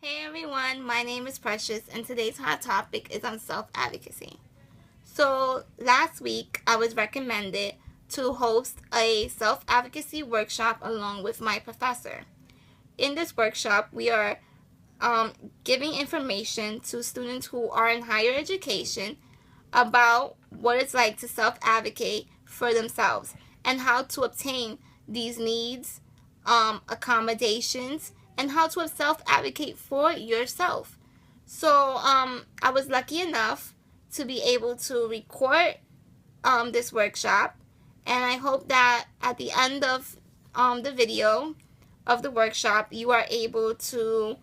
Hey everyone, my name is Precious and today's hot topic is on self-advocacy. So last week I was recommended to host a self-advocacy workshop along with my professor. In this workshop we are giving information to students who are in higher education about what it's like to self-advocate for themselves and how to obtain these needs, accommodations, and how to self-advocate for yourself. So I was lucky enough to be able to record this workshop, and I hope that at the end of the video of the workshop you are able to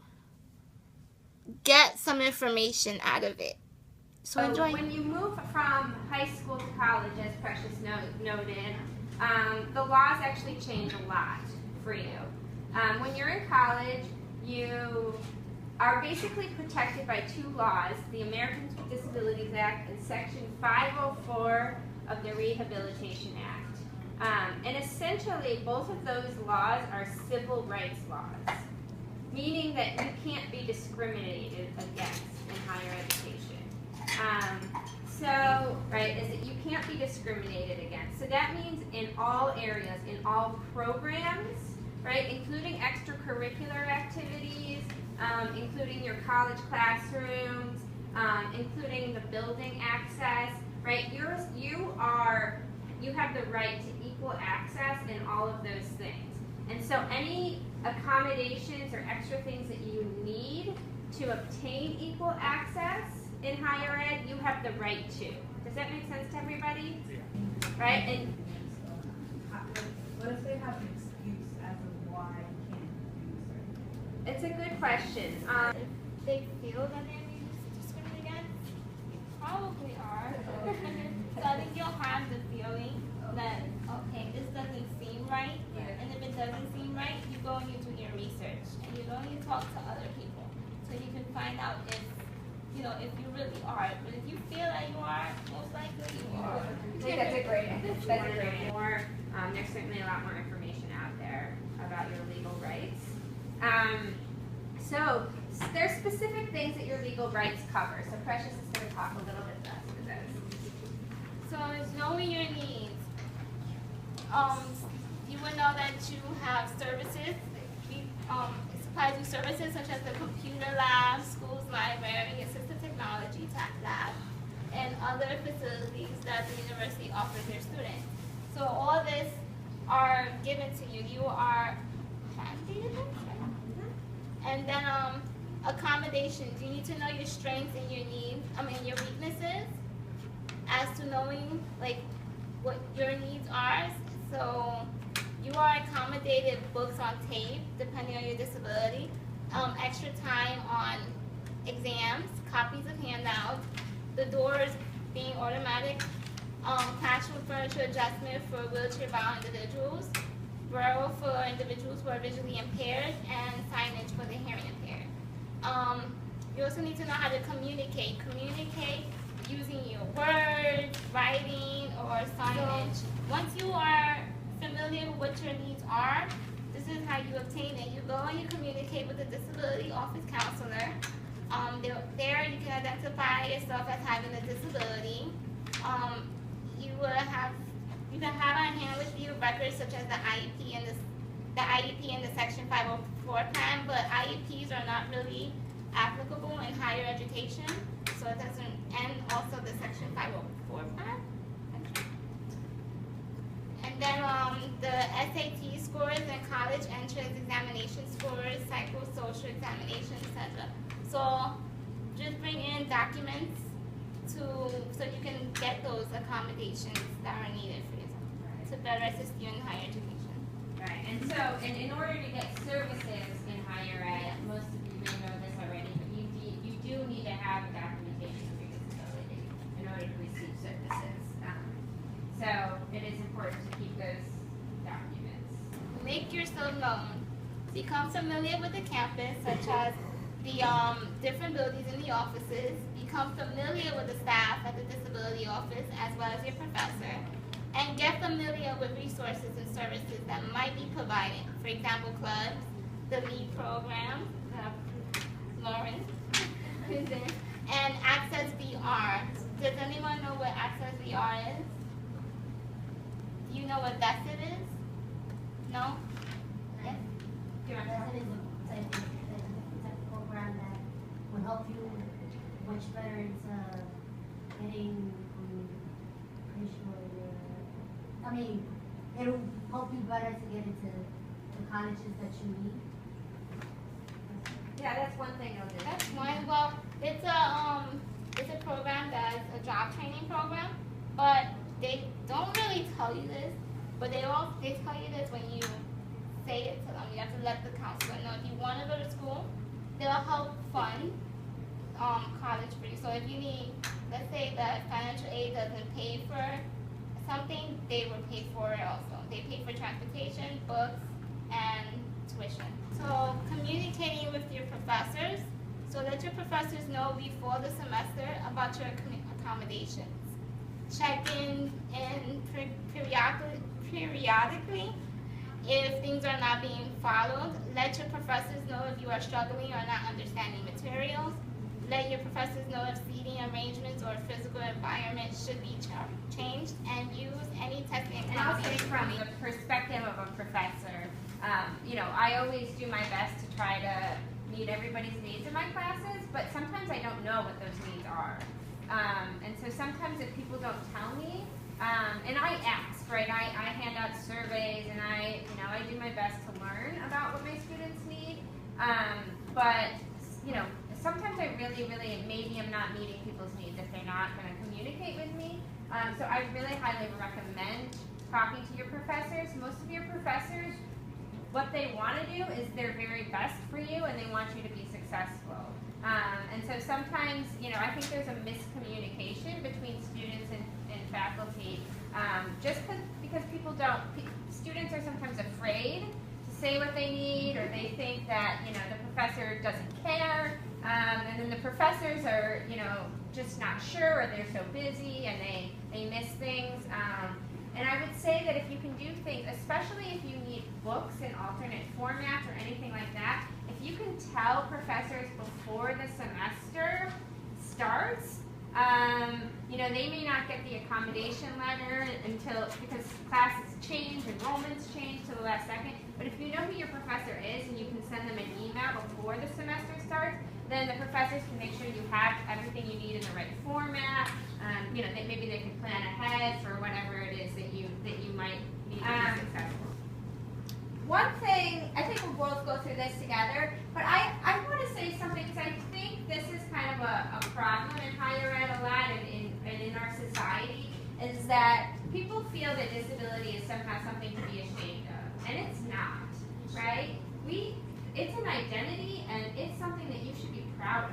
get some information out of it. So enjoy. When you move from high school to college, as Precious noted, the laws actually change a lot for you. When you're in college, you are basically protected by two laws, the Americans with Disabilities Act and Section 504 of the Rehabilitation Act. And essentially, both of those laws are civil rights laws, meaning that you can't be discriminated against in higher education. Is that you can't be discriminated against. So that means in all areas, in all programs, right, including extracurricular activities, including your college classrooms, including the building access, right, you have the right to equal access in all of those things. And so any accommodations or extra things that you need to obtain equal access in higher ed, you have the right to. Does that make sense to everybody? Yeah. Right? And what if they have an excuse as to why you can't do certain? it's a good question. If they feel that they're being discriminated against, you probably are. So I think you'll have the feeling that, okay, this doesn't seem right. And if it doesn't seem right, you go and you do your research. And you go and you talk to other people. So you can find out if you really are. But if you feel that you are, most likely you are. I think that's a great more. There's certainly a lot more information out there about your legal rights. So there's specific things that your legal rights cover. So Precious is going to talk a little bit less to those. So it's knowing your needs. You would know that you have services. Supplies you services such as the computer lab, school's library, assistive technology lab, and other facilities that the university offers their students. So all this are given to you. You are mandated, and then accommodations. You need to know your strengths and your needs. Your weaknesses, as to knowing what your needs are. So you are accommodated books on tape, depending on your disability, extra time on exams, copies of handouts, the doors being automatic, classroom furniture adjustment for wheelchair-bound individuals, braille for individuals who are visually impaired, and signage for the hearing impaired. You also need to know how to communicate. Communicate using your words, writing, or signage. Once you are familiar with what your needs are, this is how you obtain it. You go and you communicate with the disability office counselor. There you can identify yourself as having a disability. You can have on hand with you records such as the IEP and the Section 504 plan, but IEPs are not really applicable in higher education, so it doesn't, and also the Section 504 plan. And then the SAT scores and college entrance examination scores, psychosocial examination, etc. So just bring in documents so you can get those accommodations that are needed for you to better assist you in higher education. Right, and in order to get services in higher ed, most of you may know this already, but you do need to have documentation of your disability in order to receive services. So it is important to keep those documents. Make yourself known. Become familiar with the campus, such as the different buildings in the offices. Become familiar with the staff at the disability office as well as your professor. And get familiar with resources and services that might be provided. For example, clubs, the LEAD program, students, and Access VR. Does anyone know what Access VR is? Do you know what DESIT is? No? Yes? That is a type of program that will help you much better into getting it'll help you better to get into the colleges that you need. Yeah, that's one thing I'll do. That's one. Well, it's a program that's a job training program, but they don't really tell you this, but they tell you this when you say it to them. You have to let the counselor know if you want to go to school, they'll help fund college for you. So if you need, let's say that financial aid doesn't pay for something, they will pay for it also. They pay for transportation, books, and tuition. So communicating with your professors, so let your professors know before the semester about your accommodations. Check in periodically if things are not being followed. Let your professors know if you are struggling or not understanding materials. Let your professors know if seating arrangements or physical environment should be changed, and use any testing. And I'll say from the perspective of a professor, I always do my best to try to meet everybody's needs in my classes, but sometimes I don't know what those needs are. And so sometimes if people don't tell me, and I ask, right, I hand out surveys and I do my best to learn about what my students need, but sometimes I really, maybe I'm not meeting people's needs if they're not going to communicate with me. So I really highly recommend talking to your professors. Most of your professors, what they want to do is their very best for you, and they want you to be successful. And so sometimes, I think there's a miscommunication between students and faculty, just because students are sometimes afraid to say what they need, or they think that, the professor doesn't care, and then the professors are, just not sure, or they're so busy and they miss things. And I would say that if you can do things, especially if you need books in alternate formats or anything like that, if you can tell professors before the semester starts, they may not get the accommodation letter because classes change, enrollments change to the last second. But if you know who your professor is and you can send them an email before the semester starts, then the professors can make sure you have everything you need in the right format. Maybe they can plan ahead for whatever it is that you might need to be successful. One thing, I think we'll both go through this together, but I want to say something because I think this is kind of a problem in higher ed a lot and in our society, is that people feel that disability is somehow something to be ashamed of, and it's not, right? It's an identity, and it's something that you should be proud of.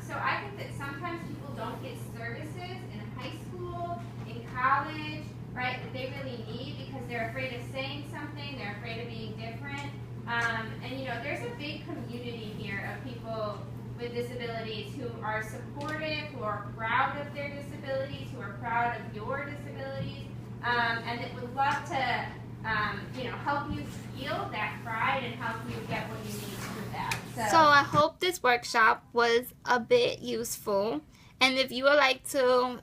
So I think that sometimes people don't get services in high school, in college, right, that they really need because they're afraid of saying something, they're afraid of being different. There's a big community here of people with disabilities who are supportive, who are proud of their disabilities, who are proud of your disabilities, and that would love to help you feel that pride and help you get what you need through that. So I hope this workshop was a bit useful. And if you would like to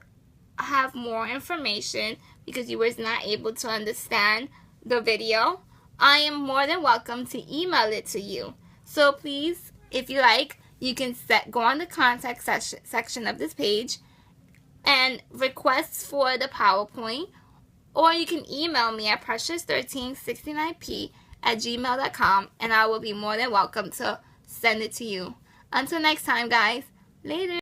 have more information because you was not able to understand the video, I am more than welcome to email it to you. So please, if you like, you can go on the contact section of this page and request for the PowerPoint, or you can email me at precious1369p@gmail.com, and I will be more than welcome to send it to you. Until next time, guys. Later.